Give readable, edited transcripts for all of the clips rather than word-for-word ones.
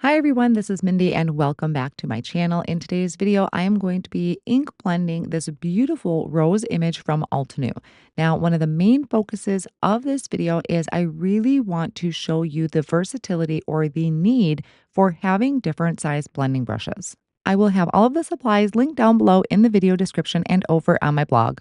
Hi everyone, this is Mindy and welcome back to my channel. In today's video, I am going to be ink blending this beautiful rose image from Altenew. Now, one of the main focuses of this video is I really want to show you the versatility or the need for having different size blending brushes. I will have all of the supplies linked down below in the video description and over on my blog.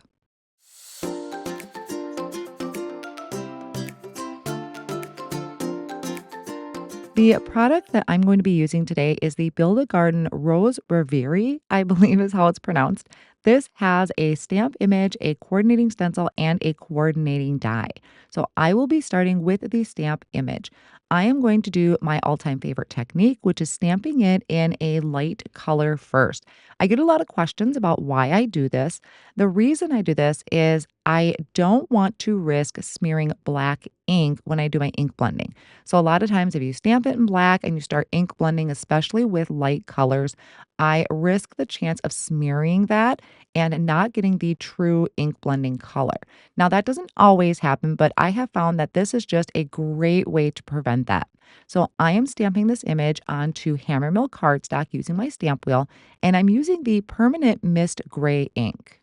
The product that I'm going to be using today is the Build a Garden Rose Reverie, I believe is how it's pronounced. This has a stamp image, a coordinating stencil, and a coordinating die. So I will be starting with the stamp image. I am going to do my all-time favorite technique, which is stamping it in a light color first. I get a lot of questions about why I do this. The reason I do this is I don't want to risk smearing black ink when I do my ink blending. So a lot of times if you stamp it in black and you start ink blending, especially with light colors, I risk the chance of smearing that and not getting the true ink blending color. Now that doesn't always happen, but I have found that this is just a great way to prevent that. So I am stamping this image onto hammer mill cardstock using my stamp wheel, and I'm using the permanent mist gray ink.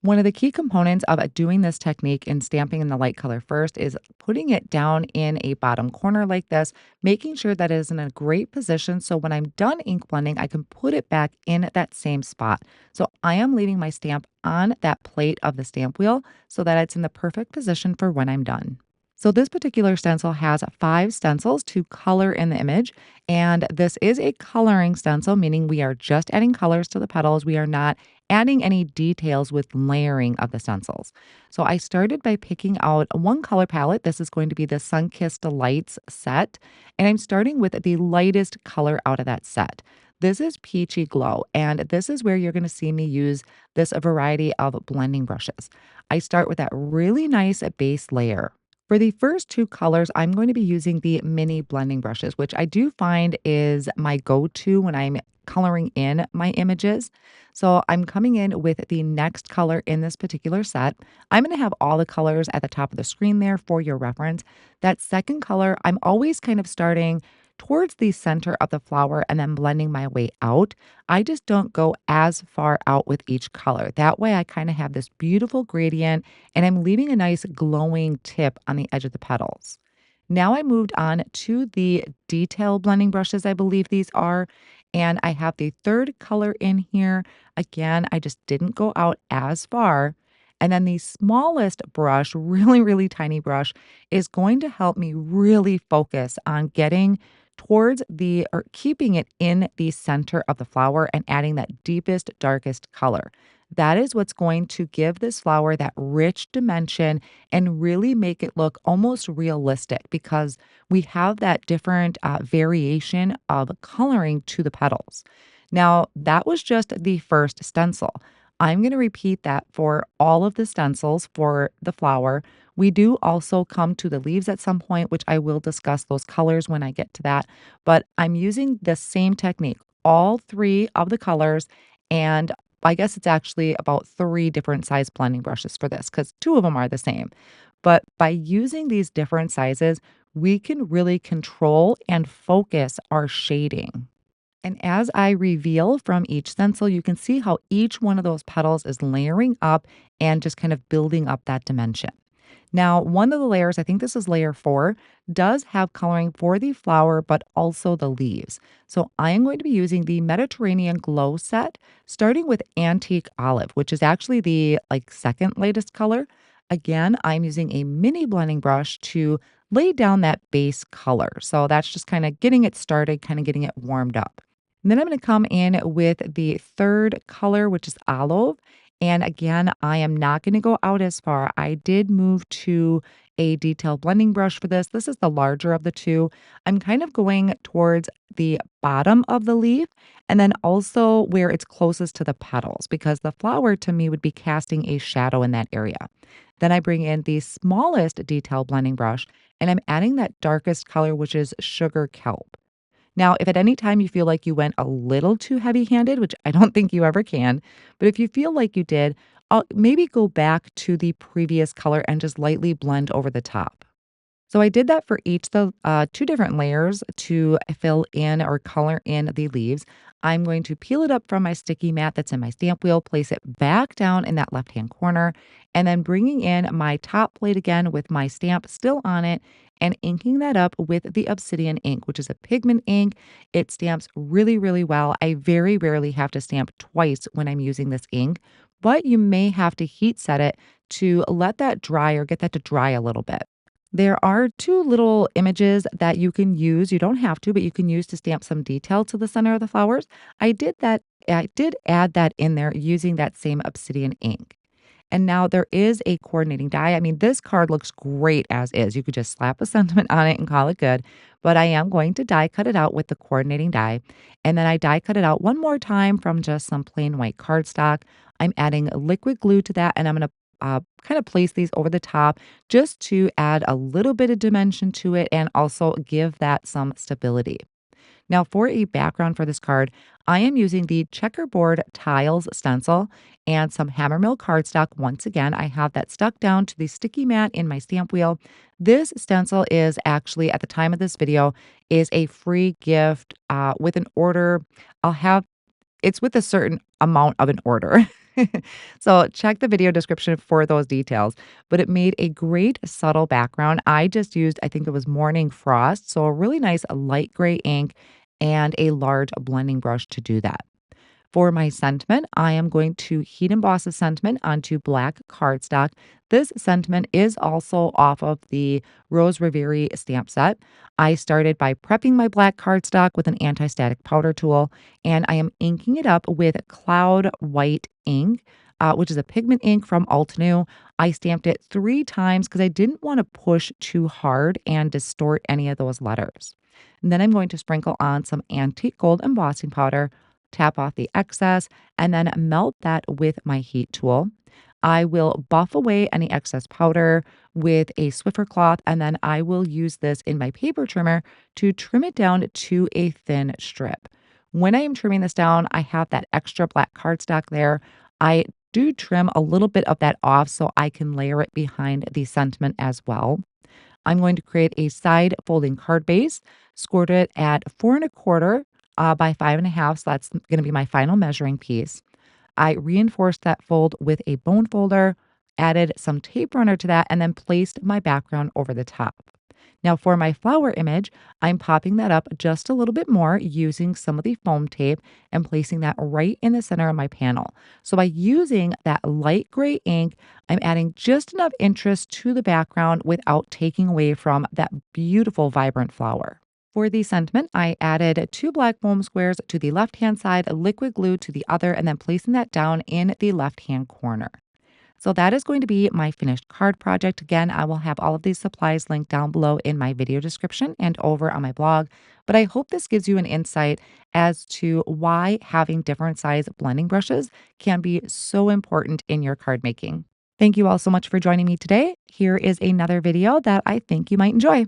One of the key components of doing this technique in stamping in the light color first is putting it down in a bottom corner like this, making sure that it is in a great position so when I'm done ink blending, I can put it back in that same spot. So I am leaving my stamp on that plate of the stamp wheel so that it's in the perfect position for when I'm done. So this particular stencil has 5 stencils to color in the image, and this is a coloring stencil, meaning we are just adding colors to the petals. We are not adding any details with layering of the stencils. So I started by picking out one color palette. This is going to be the Sunkissed Delights set, and I'm starting with the lightest color out of that set. This is Peachy Glow, and this is where you're going to see me use this variety of blending brushes. I start with that really nice base layer. For the first 2 colors, I'm going to be using the mini blending brushes, which I do find is my go-to when I'm coloring in my images. So I'm coming in with the next color in this particular set. I'm going to have all the colors at the top of the screen there for your reference. That second color, I'm always kind of starting towards the center of the flower and then blending my way out. I just don't go as far out with each color. That way I kind of have this beautiful gradient and I'm leaving a nice glowing tip on the edge of the petals. Now I moved on to the detail blending brushes, I believe these are, and I have the third color in here. Again, I just didn't go out as far. And then the smallest brush, really, really tiny brush, is going to help me really focus on getting towards the or keeping it in the center of the flower and adding that deepest, darkest color. That is what's going to give this flower that rich dimension and really make it look almost realistic because we have that different variation of coloring to the petals. Now, that was just the first stencil. I'm going to repeat that for all of the stencils for the flower. We do also come to the leaves at some point, which I will discuss those colors when I get to that. But I'm using the same technique, all 3 of the colors. And I guess it's actually about 3 different size blending brushes for this because 2 of them are the same. But by using these different sizes, we can really control and focus our shading. And as I reveal from each stencil, you can see how each one of those petals is layering up and just kind of building up that dimension. Now, one of the layers, I think this is layer 4, does have coloring for the flower, but also the leaves. So I am going to be using the Mediterranean Glow set, starting with Antique Olive, which is actually the second latest color. Again, I'm using a mini blending brush to lay down that base color. So that's just kind of getting it started, kind of getting it warmed up. And then I'm going to come in with the third color, which is Olive. And again, I am not going to go out as far. I did move to a detail blending brush for this. This is the larger of the 2. I'm kind of going towards the bottom of the leaf and then also where it's closest to the petals because the flower to me would be casting a shadow in that area. Then I bring in the smallest detail blending brush and I'm adding that darkest color, which is Sugar Kelp. Now, if at any time you feel like you went a little too heavy handed, which I don't think you ever can, but if you feel like you did, maybe go back to the previous color and just lightly blend over the top. So I did that for each the two different layers to fill in or color in the leaves. I'm going to peel it up from my sticky mat that's in my stamp wheel, place it back down in that left-hand corner, and then bringing in my top plate again with my stamp still on it and inking that up with the Obsidian ink, which is a pigment ink. It stamps really, really well. I very rarely have to stamp twice when I'm using this ink, but you may have to heat set it to let that dry or get that to dry a little bit. There are two little images that you can use. You don't have to, but you can use to stamp some detail to the center of the flowers. I did add that in there using that same obsidian ink. And now there is a coordinating die. I mean, this card looks great as is. You could just slap a sentiment on it and call it good. But I am going to die cut it out with the coordinating die. And then I die cut it out one more time from just some plain white cardstock. I'm adding liquid glue to that, and I'm going to kind of place these over the top just to add a little bit of dimension to it and also give that some stability. Now, for a background for this card, I am using the Checkerboard Tiles Stencil and some Hammermill cardstock. Once again, I have that stuck down to the sticky mat in my stamp wheel. This stencil is actually, at the time of this video, is a free gift with an order. I'll have it's with a certain amount of an order. So check the video description for those details. But it made a great subtle background. I just used, I think it was Morning Frost, so a really nice light gray ink and a large blending brush to do that. For my sentiment, I am going to heat emboss the sentiment onto black cardstock. This sentiment is also off of the Rose Reverie stamp set. I started by prepping my black cardstock with an anti-static powder tool, and I am inking it up with Cloud White ink, which is a pigment ink from Altenew. I stamped it 3 times because I didn't want to push too hard and distort any of those letters. And then I'm going to sprinkle on some antique gold embossing powder, tap off the excess, and then melt that with my heat tool. I will buff away any excess powder with a Swiffer cloth, and then I will use this in my paper trimmer to trim it down to a thin strip. When I am trimming this down, I have that extra black cardstock there. I do trim a little bit of that off so I can layer it behind the sentiment as well. I'm going to create a side folding card base, scored it at 4 1/4 by 5 1/2. So that's going to be my final measuring piece. I reinforced that fold with a bone folder, added some tape runner to that, and then placed my background over the top. Now, for my flower image, I'm popping that up just a little bit more using some of the foam tape and placing that right in the center of my panel. So, by using that light gray ink, I'm adding just enough interest to the background without taking away from that beautiful, vibrant flower. For the sentiment, I added 2 black foam squares to the left hand side, liquid glue to the other, and then placing that down in the left hand corner. So that is going to be my finished card project. Again, I will have all of these supplies linked down below in my video description and over on my blog. But I hope this gives you an insight as to why having different size blending brushes can be so important in your card making. Thank you all so much for joining me today. Here is another video that I think you might enjoy.